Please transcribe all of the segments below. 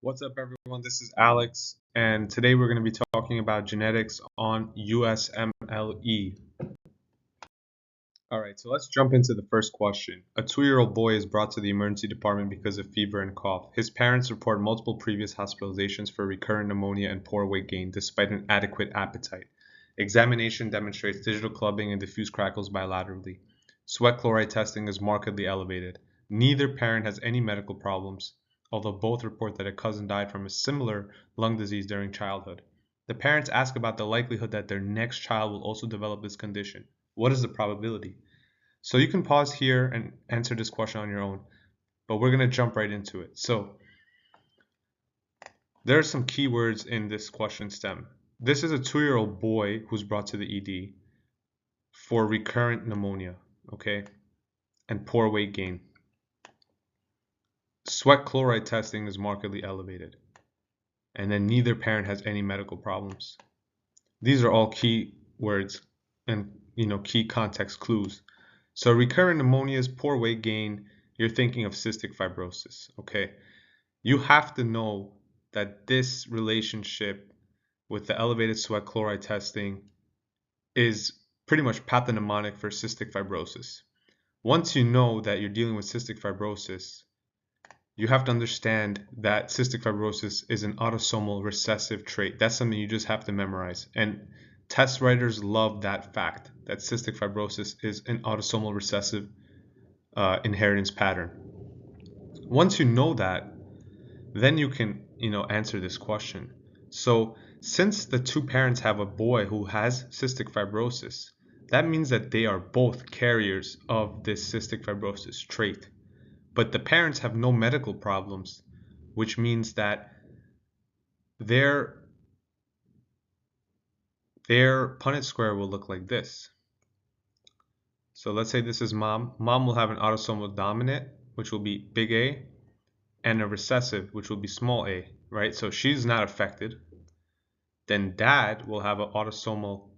What's up, everyone? This is Alex, and today we're going to be talking about genetics on USMLE. All right, so let's jump into the first question. A 2-year-old boy is brought to the emergency department because of fever and cough. His parents report multiple previous hospitalizations for recurrent pneumonia and poor weight gain despite an adequate appetite. Examination demonstrates digital clubbing and diffuse crackles bilaterally. Sweat chloride testing is markedly elevated. Neither parent has any medical problems, although both report that a cousin died from a similar lung disease during childhood. The parents ask about the likelihood that their next child will also develop this condition. What is the probability? So you can pause here and answer this question on your own, but we're going to jump right into it. So there are some keywords in this question stem. This is a 2-year-old boy who's brought to the ED for recurrent pneumonia, okay, and poor weight gain. Sweat chloride testing is markedly elevated, and then neither parent has any medical problems. These are all key words and key context clues. So recurrent pneumonia is poor weight gain. You're thinking of cystic fibrosis, okay? You have to know that this relationship with the elevated sweat chloride testing is pretty much pathognomonic for cystic fibrosis. Once you know that you're dealing with cystic fibrosis, you have to understand that cystic fibrosis is an autosomal recessive trait. That's something you just have to memorize. And test writers love that fact, that cystic fibrosis is an autosomal recessive inheritance pattern. Once you know that, then you can, answer this question. So since the two parents have a boy who has cystic fibrosis, that means that they are both carriers of this cystic fibrosis trait. But the parents have no medical problems, which means that their Punnett square will look like this. So let's say this is mom. Mom will have an autosomal dominant, which will be big A, and a recessive, which will be small a, right? So she's not affected. Then dad will have an autosomal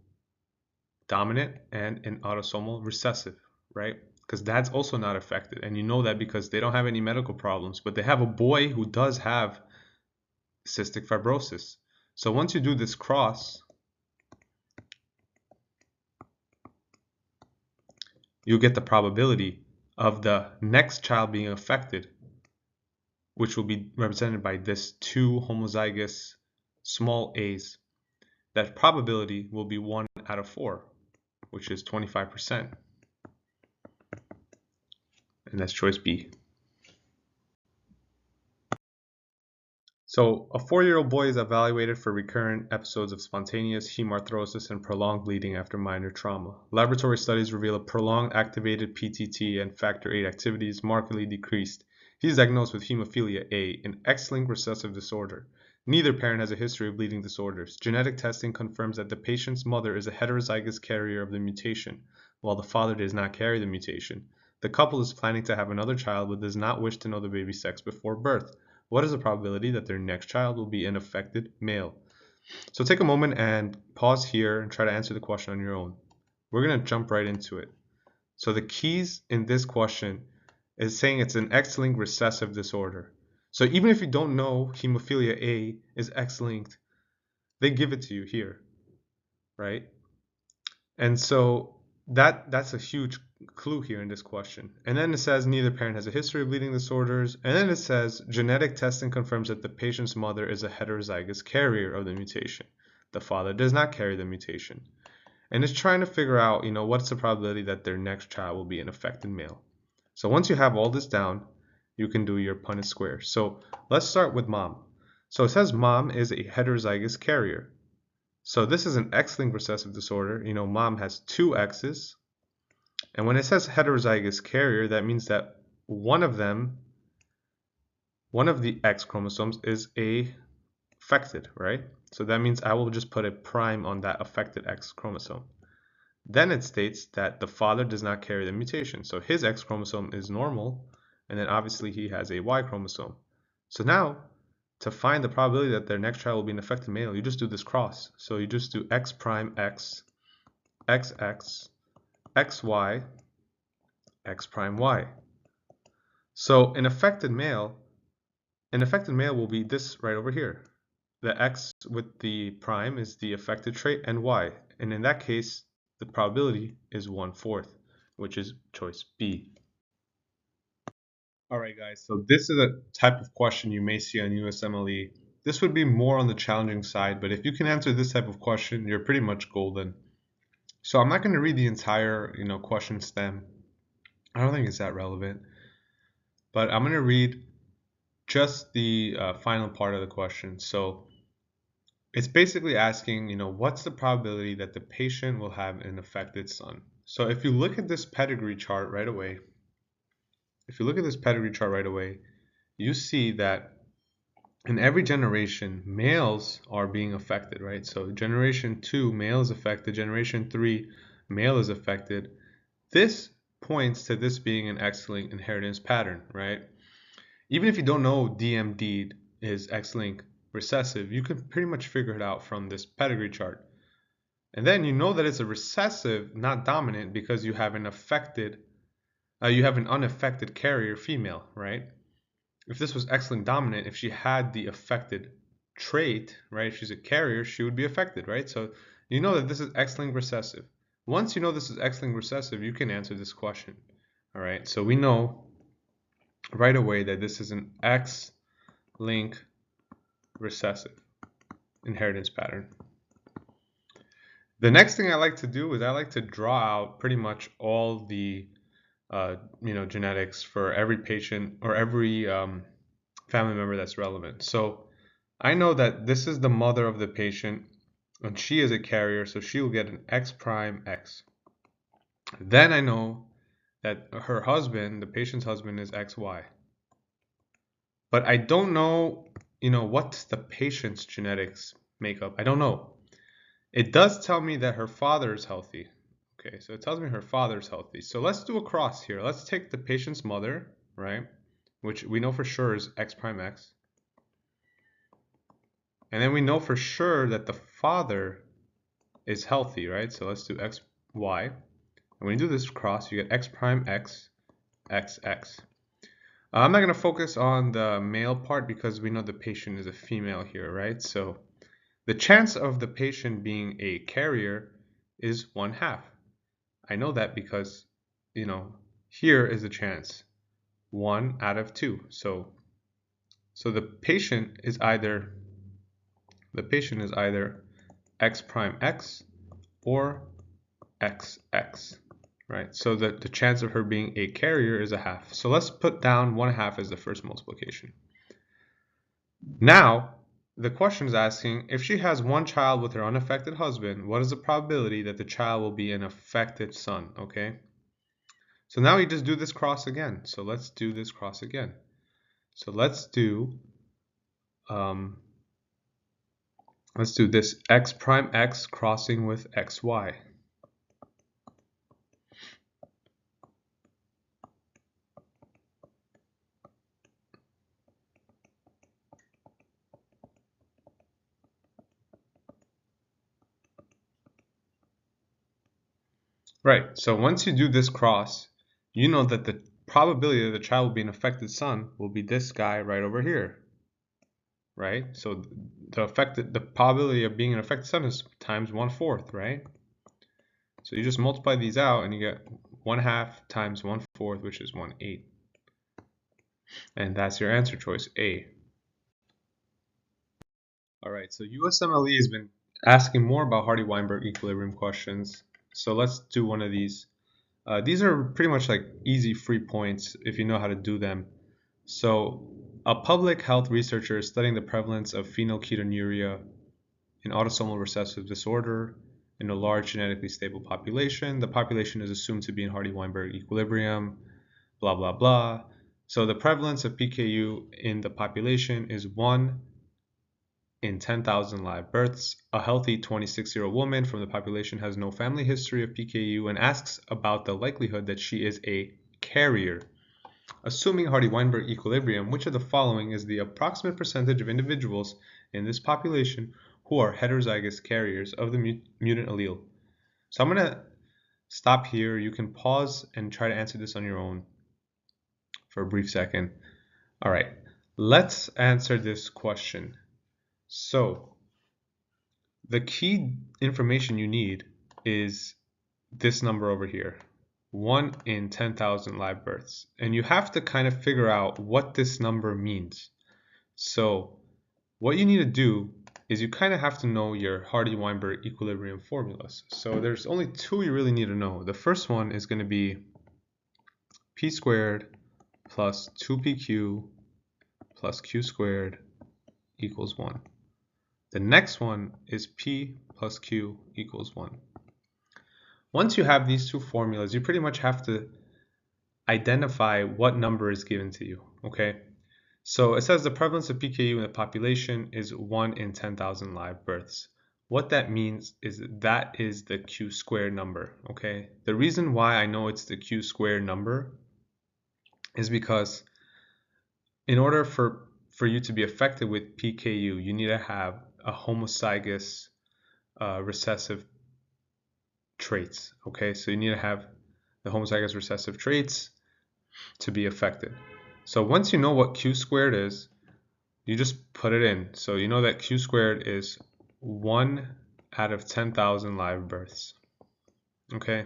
dominant and an autosomal recessive, right? Because dad's also not affected. And you know that because they don't have any medical problems, but they have a boy who does have cystic fibrosis. So once you do this cross, you get the probability of the next child being affected, which will be represented by this 2 homozygous small a's. That probability will be 1 out of 4, which is 25%. And that's choice B. So a 4-year-old boy is evaluated for recurrent episodes of spontaneous hemarthrosis and prolonged bleeding after minor trauma. Laboratory studies reveal a prolonged activated PTT and factor VIII activity is markedly decreased. He is diagnosed with hemophilia A, an X-linked recessive disorder. Neither parent has a history of bleeding disorders. Genetic testing confirms that the patient's mother is a heterozygous carrier of the mutation, while the father does not carry the mutation. The couple is planning to have another child but does not wish to know the baby's sex before birth. What is the probability that their next child will be an affected male? So take a moment and pause here and try to answer the question on your own. We're going to jump right into it. So the keys in this question is saying it's an X-linked recessive disorder. So even if you don't know hemophilia A is X-linked, they give it to you here, right? And so that's a huge clue here in this question. And then it says neither parent has a history of bleeding disorders. And then it says genetic testing confirms that the patient's mother is a heterozygous carrier of the mutation. The father does not carry the mutation. And it's trying to figure out, what's the probability that their next child will be an affected male. So once you have all this down, you can do your Punnett square. So let's start with mom. So it says mom is a heterozygous carrier. So this is an X-linked recessive disorder. Mom has 2 X's. And when it says heterozygous carrier, that means that one of the X chromosomes is affected, right? So that means I will just put a prime on that affected X chromosome. Then it states that the father does not carry the mutation. So his X chromosome is normal, and then obviously he has a Y chromosome. So now, to find the probability that their next child will be an affected male, you just do this cross. So you just do X prime X, XX, XY, X prime Y. So an affected male An affected male will be this right over here. The X with the prime is the affected trait and Y. And in that case, the probability is 1/4, which is choice B. All right, guys, so this is a type of question you may see on USMLE. This would be more on the challenging side, but if you can answer this type of question, you're pretty much golden. So I'm not going to read the entire, question stem. I don't think it's that relevant. But I'm going to read just the final part of the question. So it's basically asking, what's the probability that the patient will have an affected son? So if you look at this pedigree chart right away, you see that in every generation, males are being affected, right? So generation 2, male is affected. Generation 3, male is affected. This points to this being an X-linked inheritance pattern, right? Even if you don't know DMD is X-linked recessive, you can pretty much figure it out from this pedigree chart. And then you know that it's a recessive, not dominant, because you have an unaffected carrier female, right? If this was X-linked dominant, if she had the affected trait, right, if she's a carrier, she would be affected, right? So you know that this is X-linked recessive. Once you know this is X-linked recessive, you can answer this question, all right? So we know right away that this is an X-linked recessive inheritance pattern. The next thing I like to do is I like to draw out pretty much all the genetics for every patient or every family member that's relevant. So I know that this is the mother of the patient and she is a carrier, so she will get an X prime X. Then I know that her husband, the patient's husband, is XY. But I don't know, what's the patient's genetics makeup. I don't know. It does tell me that her father is healthy. Okay, so it tells me her father is healthy. So let's do a cross here. Let's take the patient's mother, right, which we know for sure is X prime X. And then we know for sure that the father is healthy, right? So let's do X, Y. And when you do this cross, you get X prime X, X, X. I'm not going to focus on the male part because we know the patient is a female here, right? So the chance of the patient being a carrier is 1/2. I know that because, here is the chance, 1 out of 2. So the patient is either X prime X or XX, right? So that the chance of her being a carrier is 1/2. So let's put down 1/2 as the first multiplication. Now, the question is asking, if she has one child with her unaffected husband, what is the probability that the child will be an affected son, okay? So now we just do this cross again. So let's do this cross again. So let's do this X prime X crossing with XY. Right, so once you do this cross, you know that the probability that the child will be an affected son will be this guy right over here, right? So the probability of being an affected son is times 1/4, right? So you just multiply these out and you get 1/2 times 1/4, which is 1/8. And that's your answer choice, A. All right, so USMLE has been asking more about Hardy-Weinberg equilibrium questions. So let's do one of these. These are pretty much like easy free points if you know how to do them. So a public health researcher is studying the prevalence of phenylketonuria in autosomal recessive disorder in a large genetically stable population. The population is assumed to be in Hardy-Weinberg equilibrium, blah, blah, blah. So the prevalence of PKU in the population is 1 in 10,000 live births. A healthy 26-year-old woman from the population has no family history of PKU and asks about the likelihood that she is a carrier. Assuming Hardy-Weinberg equilibrium, which of the following is the approximate percentage of individuals in this population who are heterozygous carriers of the mutant allele? So I'm going to stop here. You can pause and try to answer this on your own for a brief second. All right, Let's answer this question. So, the key information you need is this number over here, 1 in 10,000 live births. And you have to kind of figure out what this number means. So, what you need to do is you kind of have to know your Hardy-Weinberg equilibrium formulas. So, there's only two you really need to know. The first one is going to be p squared plus 2pq plus q squared equals 1. The next one is p plus q equals 1. Once you have these two formulas, you pretty much have to identify what number is given to you, okay? So it says the prevalence of PKU in the population is 1 in 10,000 live births. What that means is that is the Q squared number, okay? The reason why I know it's the Q squared number is because in order for you to be affected with PKU, you need to have a homozygous recessive traits, okay? So you need to have the homozygous recessive traits to be affected. So once you know what Q squared is, you just put it in. So you know that Q squared is 1 out of 10,000 live births. Okay?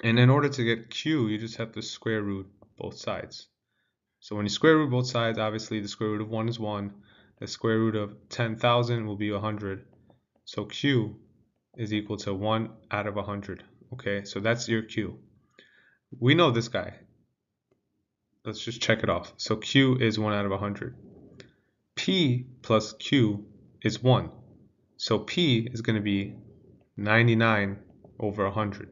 And in order to get Q, you just have to square root both sides. So when you square root both sides, obviously the square root of 1 is 1. The square root of 10,000 will be 100. So Q is equal to 1 out of 100. Okay? So that's your Q. We know this guy. Let's just check it off. So Q is 1 out of 100. P plus Q is 1. So P is going to be 99 over 100.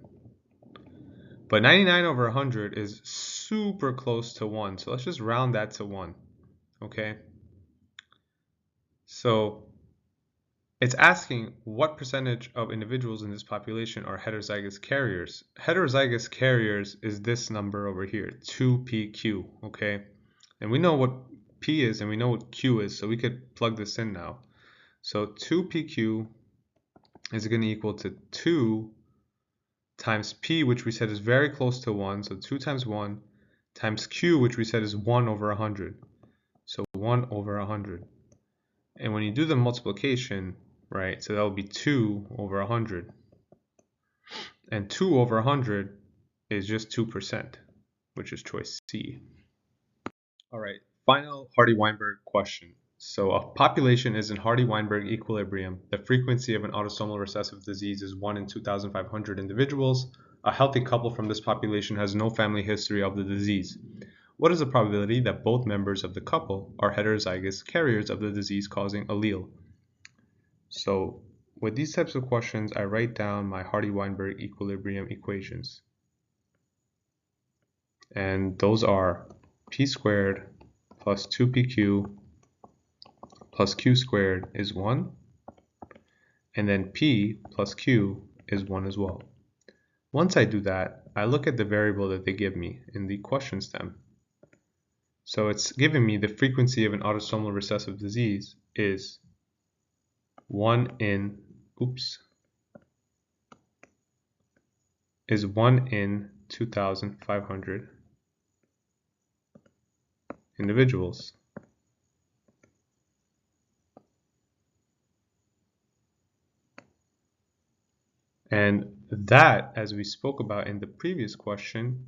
But 99 over 100 is super close to 1. So let's just round that to 1. Okay? So it's asking what percentage of individuals in this population are heterozygous carriers. Heterozygous carriers is this number over here, 2PQ. Okay? And we know what P is and we know what Q is, so we could plug this in now. So 2PQ is going to equal to 2 times P, which we said is very close to 1. So 2 times 1 times Q, which we said is 1 over 100. So 1 over 100. And when you do the multiplication, right, so that will be 2 over 100. And 2 over 100 is just 2%, which is choice C. All right, final Hardy-Weinberg question. So a population is in Hardy-Weinberg equilibrium. The frequency of an autosomal recessive disease is 1 in 2,500 individuals. A healthy couple from this population has no family history of the disease. What is the probability that both members of the couple are heterozygous carriers of the disease-causing allele? So with these types of questions, I write down my Hardy-Weinberg equilibrium equations. And those are p squared plus 2pq plus q squared is 1, and then p plus q is 1 as well. Once I do that, I look at the variable that they give me in the question stem. So it's giving me the frequency of an autosomal recessive disease is 1 in 2,500 individuals. And that, as we spoke about in the previous question,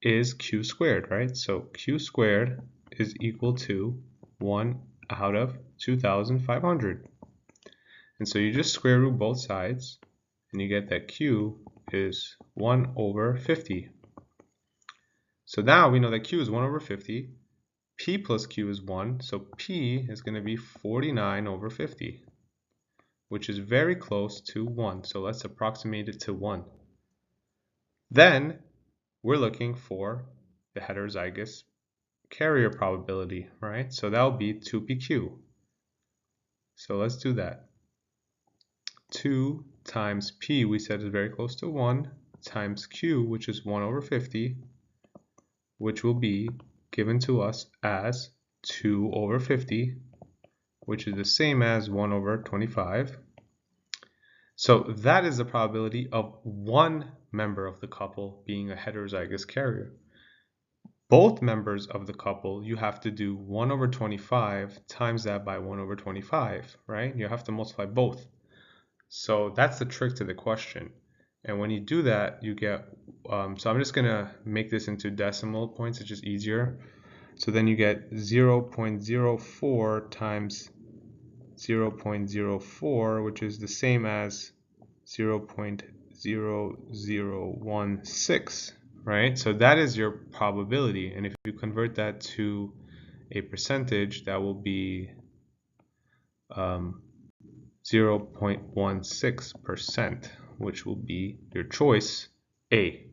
is Q squared, right? So Q squared is equal to 1 out of 2,500. And so you just square root both sides, and you get that Q is 1 over 50. So now we know that Q is 1 over 50. P plus Q is 1, so P is going to be 49 over 50, which is very close to 1. So let's approximate it to 1. Then we're looking for the heterozygous carrier probability, right? So that'll be 2PQ. So let's do that. 2 times P, we said is very close to 1, times Q, which is 1 over 50, which will be given to us as 2 over 50, which is the same as 1 over 25. So that is the probability of one member of the couple being a heterozygous carrier. both members of the couple, you have to do 1 over 25 times that by 1 over 25, right? You have to multiply both. So that's the trick to the question. And when you do that, you get, so I'm just going to make this into decimal points. It's just easier. So then you get 0.04 times 0.04, which is the same as 0.0016, right? So that is your probability. And if you convert that to a percentage, that will be 0.16%, which will be your choice A.